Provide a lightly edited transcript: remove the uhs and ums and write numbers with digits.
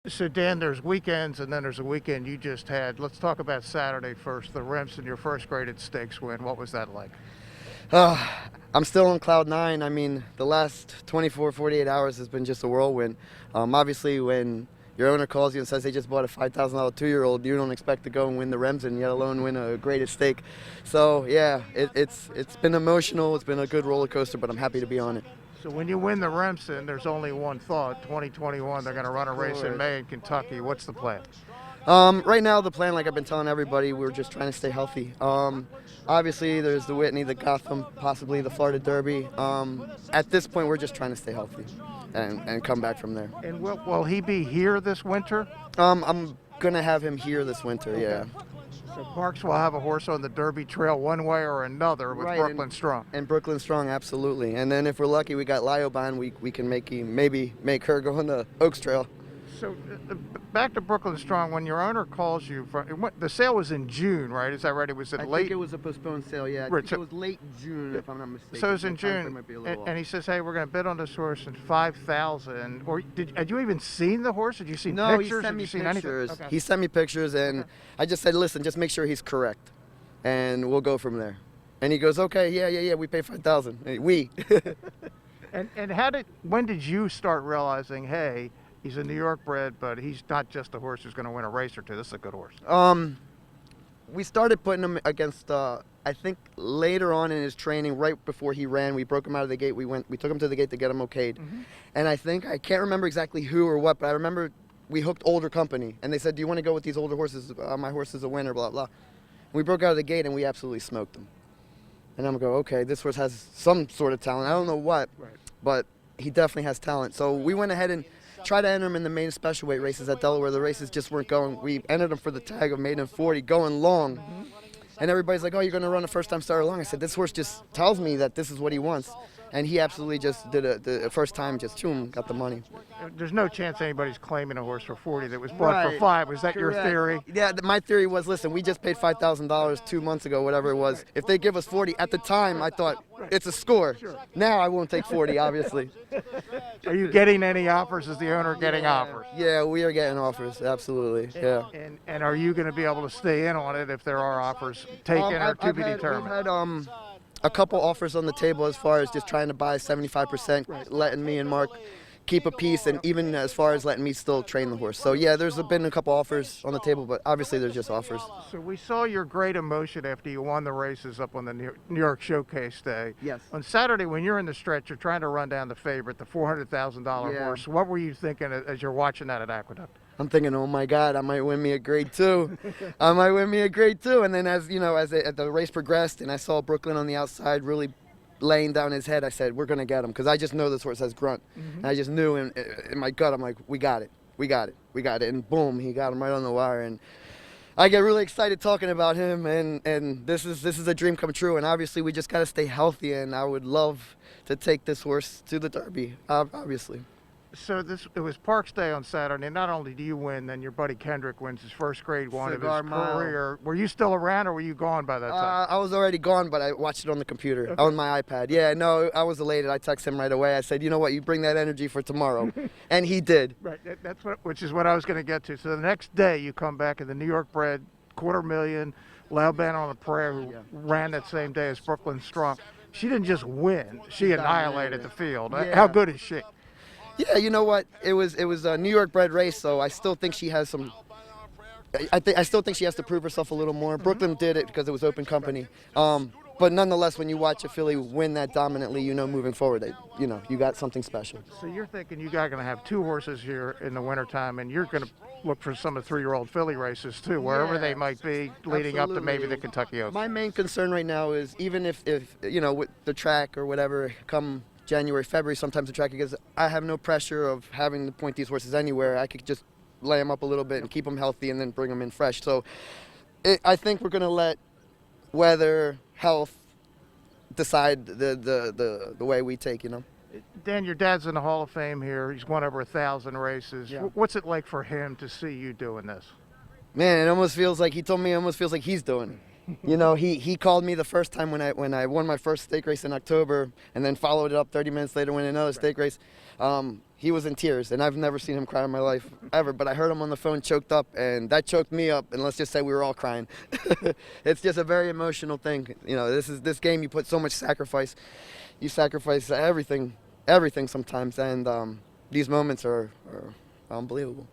So Dan, there's weekends and then there's a weekend you just had. Let's talk about Saturday first. The Remsen, your first graded stakes win. What was that like? Uh, I'm still on cloud nine. I mean, the last 24, 48 hours has been just a whirlwind. Obviously, when your owner calls you and says they just bought a $5,000 two-year-old, you don't expect to go and win the Remsen, yet alone win a graded stake. So yeah, it's been emotional. It's been a good roller coaster, but I'm happy to be on it. So when you win the Remsen, there's only one thought. 2021, they're going to run a race in Course. May in Kentucky. What's the plan? Right now, the plan, like I've been telling everybody, we're just trying to stay healthy. Obviously, there's the Whitney, the Gotham, possibly the Florida Derby. At this point, we're just trying to stay healthy and come back from there. And will he be here this winter? I'm going to have him here this winter, yeah. So Parx will have a horse on the Derby Trail one way or another with Right, Brooklyn Strong. And Brooklyn Strong, absolutely. And then if we're lucky, we got Lioban, we can maybe make her go on the Oaks Trail. So back to Brooklyn Strong, when your owner calls you, the sale was in June, right? Is that right? It was I late? think it was a postponed sale, yeah. I Right, think so- it was late June, if I'm not mistaken. So it was in My time frame June, might be a little and he says, "Hey, we're going to bid on this horse in 5,000." Or had you even seen the horse? Had you seen No, pictures? he sent Had me you seen pictures. anything? Okay. He sent me pictures, and I just said, "Listen, just make sure he's correct, and we'll go from there." And he goes, "Okay, yeah, we pay 5,000." We. And when did you start realizing, hey, he's a New York bred, but he's not just a horse who's going to win a race or two. This is a good horse. We started putting him against. I think later on in his training, right before he ran, we broke him out of the gate. We took him to the gate to get him okayed, and I can't remember exactly who or what, but I remember we hooked older company, and they said, "Do you want to go with these older horses? My horse is a winner." Blah blah. We broke out of the gate and we absolutely smoked him. And I'm going, okay, this horse has some sort of talent. I don't know what, but he definitely has talent. So we went ahead and tried to enter him in the main special weight races at Delaware. The races just weren't going. We entered him for the tag of maiden 40, going long. And everybody's like, oh, you're going to run a first-time starter long. I said, this horse just tells me that this is what he wants. And he absolutely just did the first time, just choom, got the money. There's no chance anybody's claiming a horse for 40 that was bought for 5. Was that your theory? Yeah, my theory was, listen, we just paid $5,000 2 months ago, whatever it was. If they give us 40, at the time I thought it's a score. Now I won't take 40, obviously. Are you getting any offers? Is the owner getting offers? Yeah, we are getting offers, absolutely. Yeah. And are you going to be able to stay in on it if there are offers taken or to be determined? We've had a couple offers on the table as far as just trying to buy 75%, letting me and Mark keep a piece, and even as far as letting me still train the horse. So yeah, there's been a couple offers on the table, but obviously there's just offers. So we saw your great emotion after you won the races up on the New York Showcase Day. Yes. On Saturday, when you're in the stretch, you're trying to run down the favorite, the $400,000 Yeah. horse. What were you thinking as you're watching that at Aqueduct? I'm thinking, oh my God, I might win me a grade 2. I might win me a grade 2. And then as the race progressed and I saw Brooklyn on the outside really laying down his head, I said, we're going to get him, because I just know this horse has grunt. And I just knew in my gut, I'm like, we got it. And boom, he got him right on the wire. And I get really excited talking about him, and this is a dream come true. And obviously we just got to stay healthy, and I would love to take this horse to the Derby, obviously. So it was Parx Day on Saturday. Not only do you win, then your buddy Kendrick wins his first grade one Cigar of his Mile. career. Were you still around, or were you gone by that time? I was already gone, but I watched it on the computer, on my iPad. Yeah, no, I was elated. I texted him right away. I said, you know what, you bring that energy for tomorrow. And he did. Right, which is what I was going to get to. So the next day you come back, and the New York bred $250,000 Lauban on the Prairie, who ran that same day as Brooklyn Strong. She didn't just win; she annihilated the field. Yeah. How good is she? Yeah, you know what? It was a New York bred race, so I still think she has some. I still think she has to prove herself a little more. Brooklyn did it because it was open company. But nonetheless, when you watch a filly win that dominantly, you know moving forward that you got something special. So you're thinking you got going to have 2 horses here in the wintertime, and you're going to look for some of the 3-year-old filly races too, wherever they might be, leading up to maybe the Kentucky Oaks. My main concern right now is even if with the track or whatever come January, February, sometimes the track, because I have no pressure of having to point these horses anywhere. I could just lay them up a little bit and keep them healthy and then bring them in fresh. So I think we're going to let weather, health decide the way we take, Dan, your dad's in the Hall of Fame here. He's won over 1,000 races. Yeah. What's it like for him to see you doing this? Man, it almost feels like he told me. It almost feels like he's doing it. He called me the first time when I won my first stake race in October, and then followed it up 30 minutes later winning another stake race. he was in tears, and I've never seen him cry in my life ever. But I heard him on the phone choked up, and that choked me up. And let's just say we were all crying. It's just a very emotional thing. You know, this game. You put so much sacrifice. You sacrifice everything sometimes, and these moments are unbelievable.